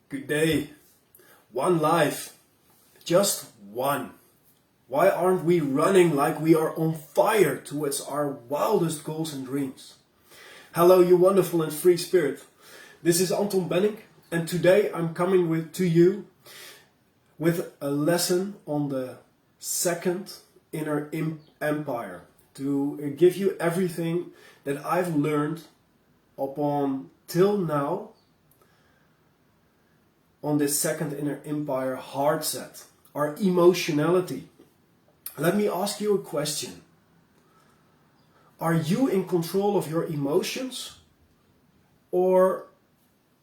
Good day. One life. Just one. Why aren't we running like we are on fire towards our wildest goals and dreams? Hello, you wonderful and free spirit. This is Anton Bennink, and today I'm coming to you with a lesson on the second inner empire, to give you everything that I've learned upon till now on this second inner empire heart set, our emotionality. Let me ask you a question. Are you in control of your emotions, or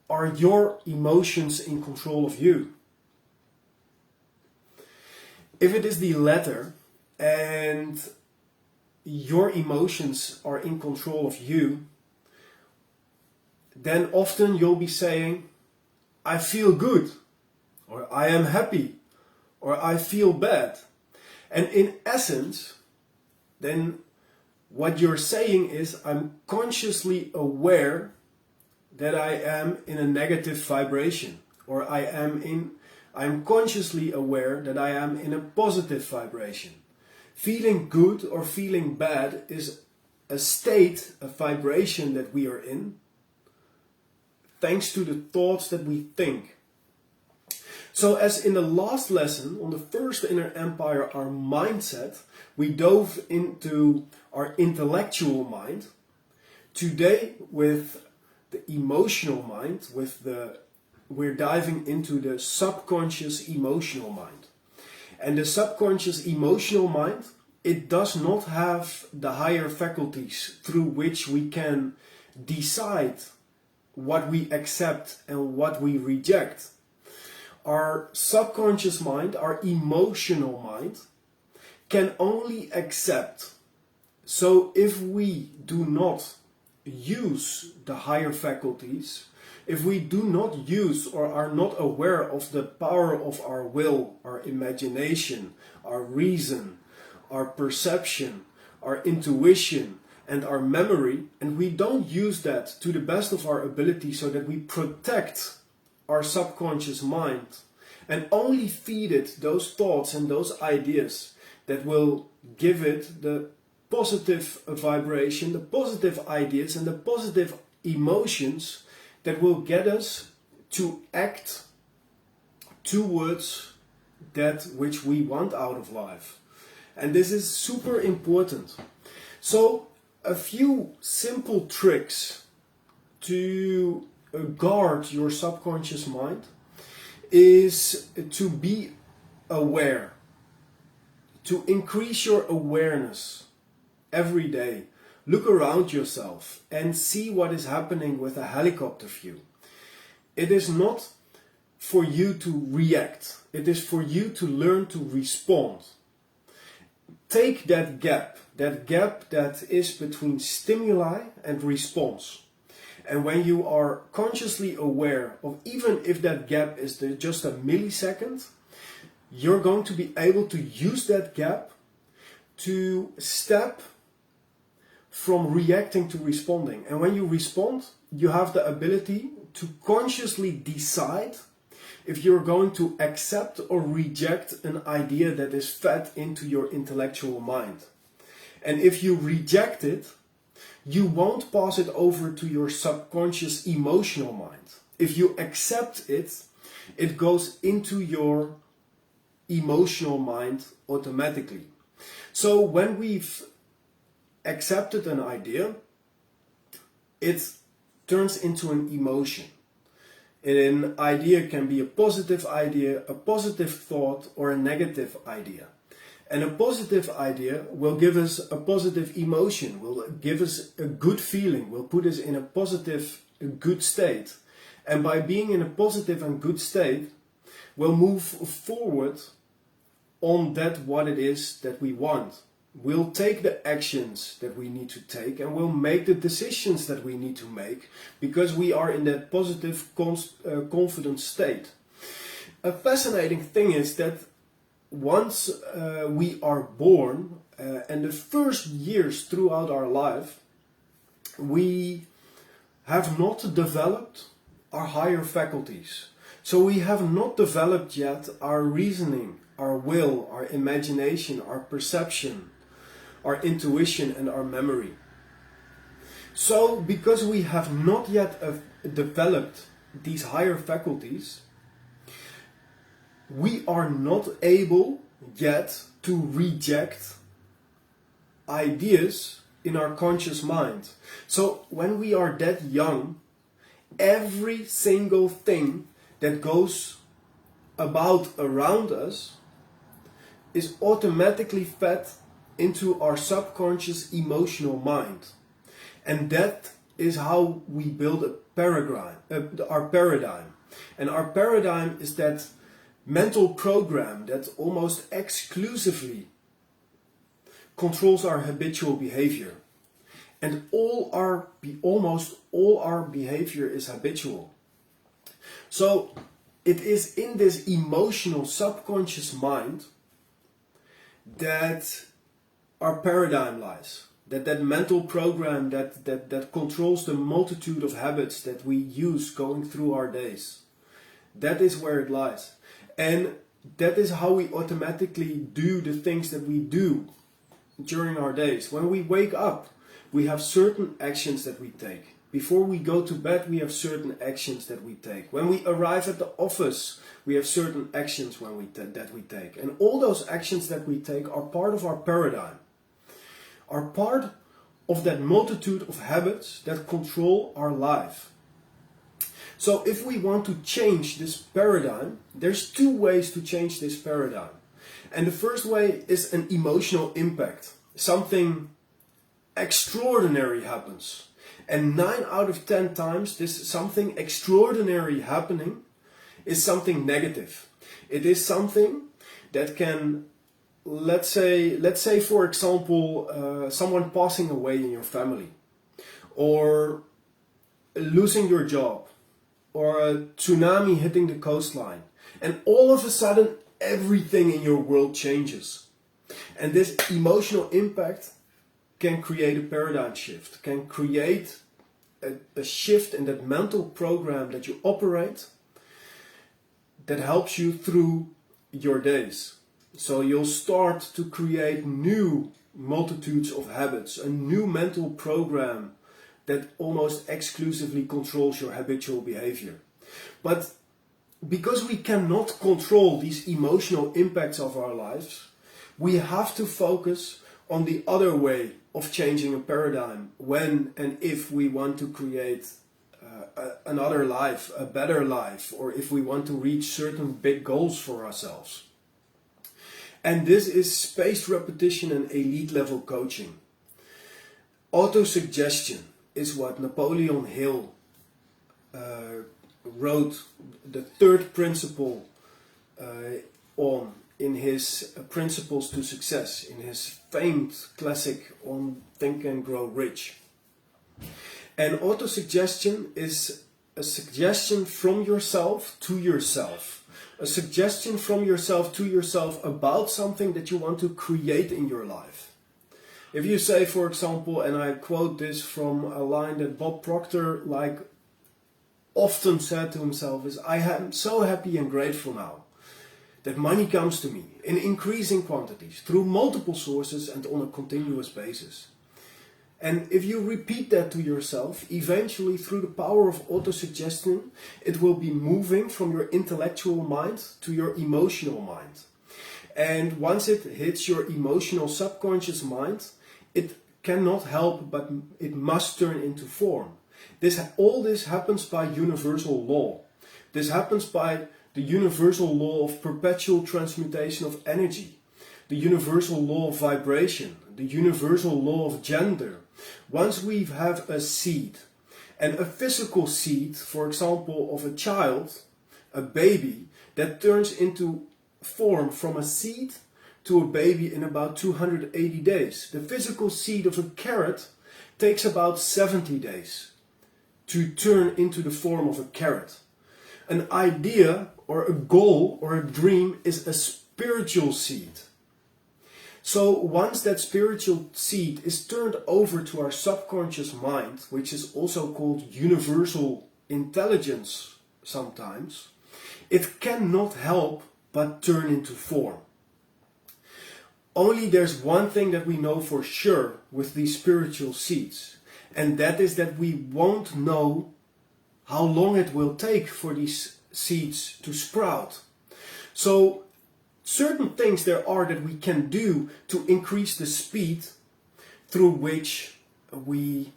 are your emotions in control of you? If it is the latter, and your emotions are in control of you, then often you'll be saying, I feel good, or I am happy, or I feel bad. And in essence, then what you're saying is, I'm consciously aware that I am in a negative vibration, or I'm consciously aware that I am in a positive vibration. Feeling good or feeling bad is a state, a vibration that we are in, thanks to the thoughts that we think. So as in the last lesson, on the first inner empire, our mindset, we dove into our intellectual mind. Today, with the emotional mind, we're diving into the subconscious emotional mind. And the subconscious emotional mind, it does not have the higher faculties through which we can decide what we accept and what we reject. Our subconscious mind, our emotional mind, can only accept. So if we do not use the higher faculties, if we do not use or are not aware of the power of our will, our imagination, our reason, our perception, our intuition, and our memory, and we don't use that to the best of our ability so that we protect our subconscious mind and only feed it those thoughts and those ideas that will give it the positive vibration, the positive ideas and the positive emotions that will get us to act towards that which we want out of life. And this is super important. So a few simple tricks to guard your subconscious mind is to be aware, to increase your awareness every day. Look around yourself and see what is happening with a helicopter view. It is not for you to react, it is for you to learn to respond. Take that gap that is between stimuli and response. And when you are consciously aware of, even if that gap is just a millisecond, you're going to be able to use that gap to step from reacting to responding. And when you respond, you have the ability to consciously decide if you're going to accept or reject an idea that is fed into your intellectual mind. And if you reject it, you won't pass it over to your subconscious emotional mind. If you accept it, it goes into your emotional mind automatically. So when we've accepted an idea, it turns into an emotion. An idea can be a positive idea, a positive thought, or a negative idea. And a positive idea will give us a positive emotion, will give us a good feeling, will put us in a positive, good state. And by being in a positive and good state, we'll move forward on what it is that we want. We'll take the actions that we need to take, and we'll make the decisions that we need to make, because we are in that positive, confident state. A fascinating thing is that once we are born, and the first years throughout our life, we have not developed our higher faculties. So we have not developed yet our reasoning, our will, our imagination, our perception, our intuition and our memory. So because we have not yet developed these higher faculties, we are not able yet to reject ideas in our conscious mind. So when we are that young, every single thing that goes about around us is automatically fed into our subconscious emotional mind. And that is how we build our paradigm. And our paradigm is that mental program that almost exclusively controls our habitual behavior. And almost all our behavior is habitual. So it is in this emotional subconscious mind that our paradigm lies. That mental program that controls the multitude of habits that we use going through our days. That is where it lies. And that is how we automatically do the things that we do during our days. When we wake up, we have certain actions that we take. Before we go to bed, we have certain actions that we take. When we arrive at the office, we have certain actions that we take. And all those actions that we take are part of our paradigm. Are part of that multitude of habits that control our life. So if we want to change this paradigm, there's two ways to change this paradigm. And the first way is an emotional impact. Something extraordinary happens. And 9 out of 10 times this something extraordinary happening is something negative. It is something that can, let's say for example, someone passing away in your family, or losing your job, or a tsunami hitting the coastline, and all of a sudden everything in your world changes. And this emotional impact can create a paradigm shift, can create a shift in that mental program that you operate that helps you through your days. So you'll start to create new multitudes of habits, a new mental program that almost exclusively controls your habitual behavior. But because we cannot control these emotional impacts of our lives, we have to focus on the other way of changing a paradigm when and if we want to create another life, a better life, or if we want to reach certain big goals for ourselves. And this is spaced repetition and elite level coaching. Autosuggestion is what Napoleon Hill wrote the third principle on in his Principles to Success, in his famed classic on Think and Grow Rich. And autosuggestion is a suggestion from yourself to yourself. A suggestion from yourself to yourself about something that you want to create in your life. If you say, for example, and I quote this from a line that Bob Proctor often said to himself, is, I am so happy and grateful now that money comes to me in increasing quantities through multiple sources and on a continuous basis. And if you repeat that to yourself, eventually through the power of autosuggestion, it will be moving from your intellectual mind to your emotional mind. And once it hits your emotional subconscious mind, it cannot help but it must turn into form. All this happens by universal law. This happens by the universal law of perpetual transmutation of energy, the universal law of vibration, the universal law of gender. Once we have a seed, and a physical seed, for example, of a child, a baby, that turns into form from a seed to a baby in about 280 days. The physical seed of a carrot takes about 70 days to turn into the form of a carrot. An idea or a goal or a dream is a spiritual seed. So once that spiritual seed is turned over to our subconscious mind, which is also called universal intelligence sometimes, it cannot help but turn into form. Only there's one thing that we know for sure with these spiritual seeds, and that is that we won't know how long it will take for these seeds to sprout. So certain things there are that we can do to increase the speed through which we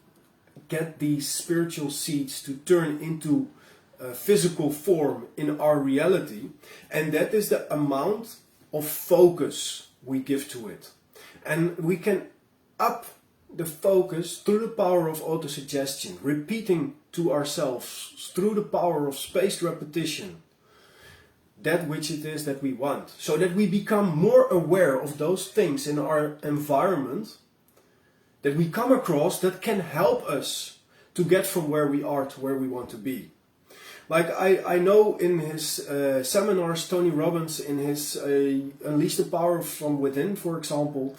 get these spiritual seeds to turn into physical form in our reality, and that is the amount of focus we give to it. And we can up the focus through the power of autosuggestion, repeating to ourselves through the power of spaced repetition that which it is that we want, so that we become more aware of those things in our environment that we come across that can help us to get from where we are to where we want to be. Like I know in his seminars, Tony Robbins, in his Unleash the Power from Within, for example,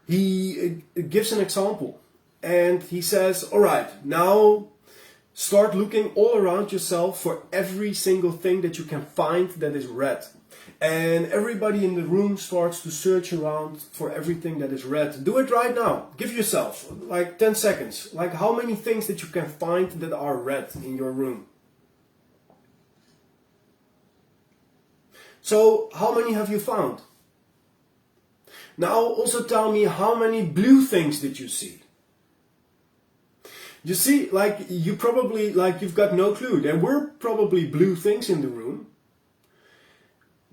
he gives an example and he says, all right, now start looking all around yourself for every single thing that you can find that is red. And everybody in the room starts to search around for everything that is red. Do it right now. Give yourself like 10 seconds. Like how many things that you can find that are red in your room? So how many have you found? Now also tell me, how many blue things did you see? You see, like you probably, like you've got no clue. There were probably blue things in the room,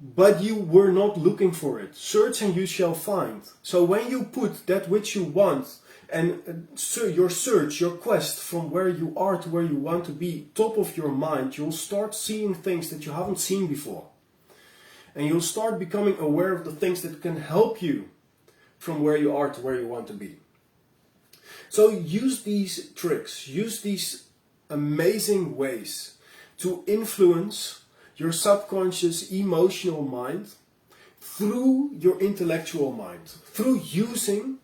but you were not looking for it. Search and you shall find. So when you put that which you want and your search, your quest from where you are to where you want to be, top of your mind, you'll start seeing things that you haven't seen before. And you'll start becoming aware of the things that can help you from where you are to where you want to be. So use these tricks, use these amazing ways to influence your subconscious emotional mind through your intellectual mind, through using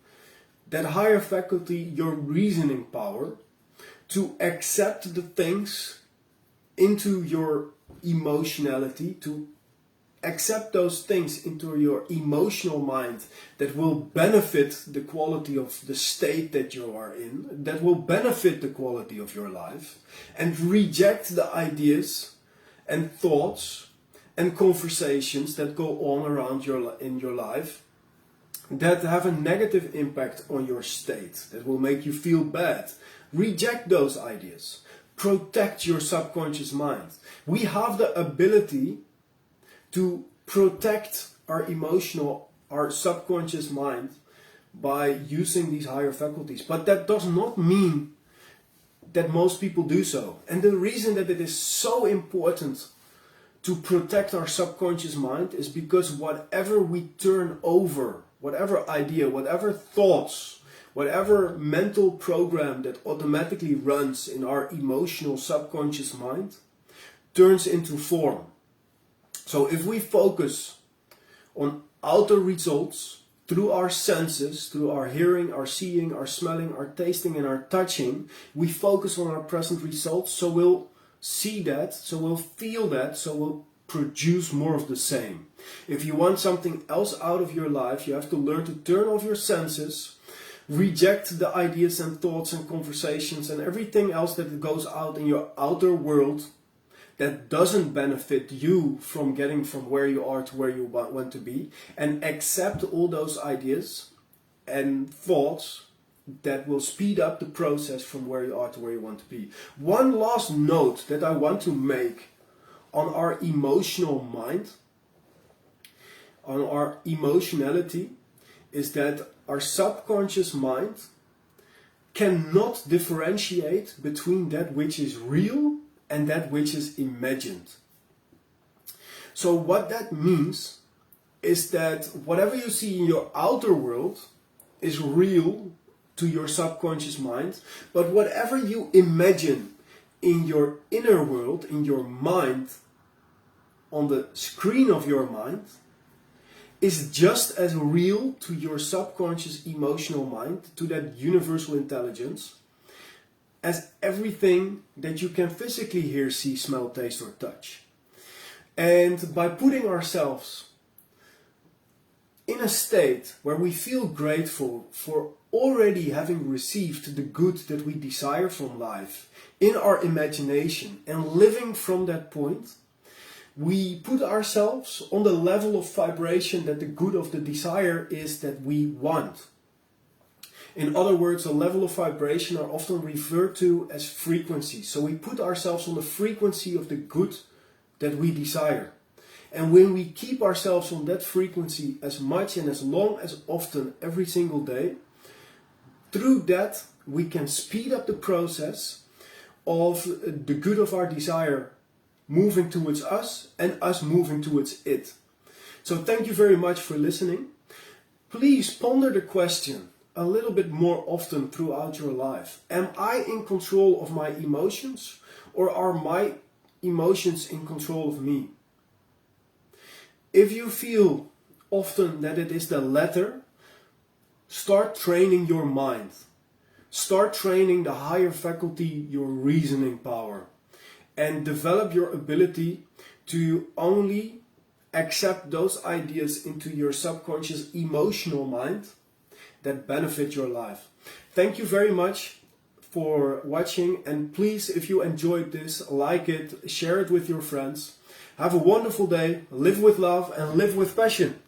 that higher faculty, your reasoning power, to accept the things into your emotionality, to accept those things into your emotional mind that will benefit the quality of the state that you are in, that will benefit the quality of your life, and reject the ideas and thoughts and conversations that go on around in your life that have a negative impact on your state, that will make you feel bad. Reject those ideas. Protect your subconscious mind. We have the ability to protect our subconscious mind by using these higher faculties. But that does not mean that most people do so. And the reason that it is so important to protect our subconscious mind is because whatever we turn over, whatever idea, whatever thoughts, whatever mental program that automatically runs in our emotional subconscious mind turns into form. So if we focus on outer results through our senses, through our hearing, our seeing, our smelling, our tasting and our touching, we focus on our present results, so we'll see that, so we'll feel that, so we'll produce more of the same. If you want something else out of your life, you have to learn to turn off your senses, reject the ideas and thoughts and conversations and everything else that goes out in your outer world that doesn't benefit you from getting from where you are to where you want to be, and accept all those ideas and thoughts that will speed up the process from where you are to where you want to be. One last note that I want to make on our emotional mind, on our emotionality, is that our subconscious mind cannot differentiate between that which is real and that which is imagined. So what that means is that whatever you see in your outer world is real to your subconscious mind, but whatever you imagine in your inner world, in your mind, on the screen of your mind, is just as real to your subconscious emotional mind, to that universal intelligence, as everything that you can physically hear, see, smell, taste or touch. And by putting ourselves in a state where we feel grateful for already having received the good that we desire from life in our imagination and living from that point, we put ourselves on the level of vibration that the good of the desire is that we want. In other words, a level of vibration are often referred to as frequency. So we put ourselves on the frequency of the good that we desire. And when we keep ourselves on that frequency as much and as long as often every single day, through that we can speed up the process of the good of our desire moving towards us and us moving towards it. So thank you very much for listening. Please ponder the question a little bit more often throughout your life. Am I in control of my emotions, or are my emotions in control of me? If you feel often that it is the latter, start training your mind. Start training the higher faculty, your reasoning power, and develop your ability to only accept those ideas into your subconscious emotional mind that benefit your life. Thank you very much for watching, and please, if you enjoyed this, like it, share it with your friends. Have a wonderful day, live with love and live with passion.